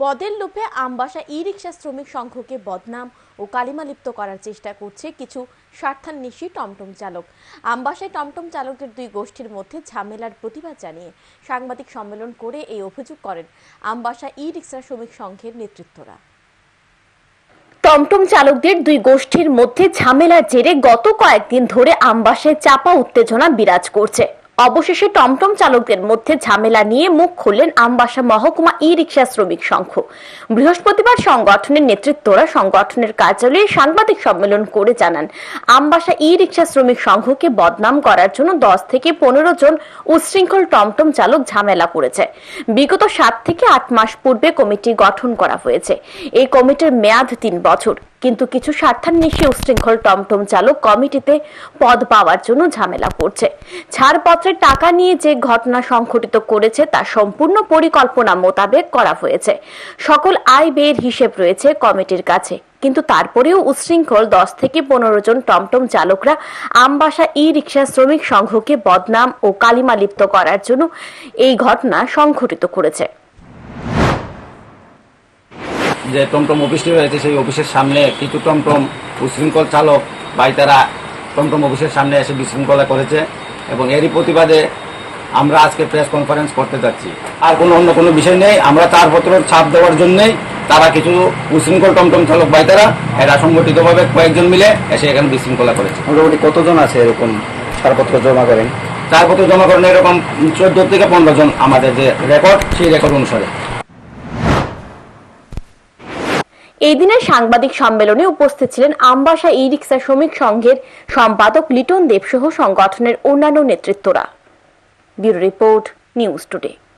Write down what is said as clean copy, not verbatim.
পদের লোভে আমবাসা ই-রিকশা শ্রমিক সংঘকে বদনাম ও কালিমালিপ্ত করার চেষ্টা করছে কিছু স্বার্থান্বেষী টমটম চালক। আমবাসায় টমটম চালকদের দুই গোষ্ঠীর মধ্যে ঝামেলার প্রতিবাদ জানিয়ে সাংবাদিক সম্মেলন করে এই অভিযোগ করেন আমবাসা ই-রিকশা শ্রমিক সংঘের নেতৃত্বরা। টমটম চালকদের দুই গোষ্ঠীর মধ্যে ঝামেলার জেরে গত কয়েকদিন ধরে আমবাসায় চাপা উত্তেজনা বিরাজ করছে। অবশেষে টমটম চালকদের মধ্যে ঝামেলা নিয়ে মুখ খুললেন আমবাসা মহকুমা ই-রিকশা শ্রমিক সংঘ। বৃহস্পতিবার সংগঠনের নেতৃত্বরা সংগঠনের কার্যালয়ে সাংবাদিক সম্মেলন করে জানান, আমবাসা ই-রিকশা শ্রমিক সংঘকে বদনাম করার জন্য 10 থেকে 15 জন উচ্ছৃঙ্খল টমটম চালক ঝামেলা করেছে। বিগত 7 থেকে 8 মাস পূর্বে কমিটি গঠন করা হয়েছে। এই কমিটির মেয়াদ 3 বছর, কিন্তু কিছু স্বার্থান্বেষী উচ্ছৃঙ্খল টমটম চালক কমিটিতে পদ পাওয়ার জন্য ঝামেলা করছে। ছাড়পত্রের টাকা নিয়ে যে ঘটনা সংঘটিত করেছে তা সম্পূর্ণ পরিকল্পনা মোতাবেক করা হয়েছে। সকল আয় ব্যয়ের হিসেব রয়েছে কমিটির কাছে, কিন্তু তারপরেও উচ্ছৃঙ্খল 10 থেকে 15 জন টমটম চালকরা আমবাসা ই-রিকশা শ্রমিক সংঘকে বদনাম ও কালিমালিপ্ত করার জন্য এই ঘটনা সংঘটিত করেছে। যে টমটম অফিসটি রয়েছে সেই অফিসের সামনে কিছু টমটম উচ্ছৃঙ্খল চালক তারা টমটম অফিসের সামনে এসে বিশৃঙ্খলা করেছে এবং এরই প্রতিবাদে আমরা আজকে প্রেস কনফারেন্স করতে যাচ্ছি। আর অন্য কোনো বিষয় নেই, আমরা ছাড়পত্র ছাপ দেওয়ার জন্যই তারা কিছু উচ্ছৃঙ্খল টমটম চালক তারা এরা সংগঠিতভাবে কয়েকজন মিলে এসে এখানে বিশৃঙ্খলা করেছে। মোটামুটি কতজন আছে এরকম ছাড়পত্র জমা করেন? ছাড়পত্র জমা করেন এরকম 14 থেকে 15 জন আমাদের যে রেকর্ড, সেই রেকর্ড অনুসারে। এই দিনের সাংবাদিক সম্মেলনে উপস্থিত ছিলেন আমবাসা ই-রিকশা শ্রমিক সংঘের সম্পাদক লিটন দেব সহ সংগঠনের অন্যান্য নেতৃত্বরা। Bureau report, news today.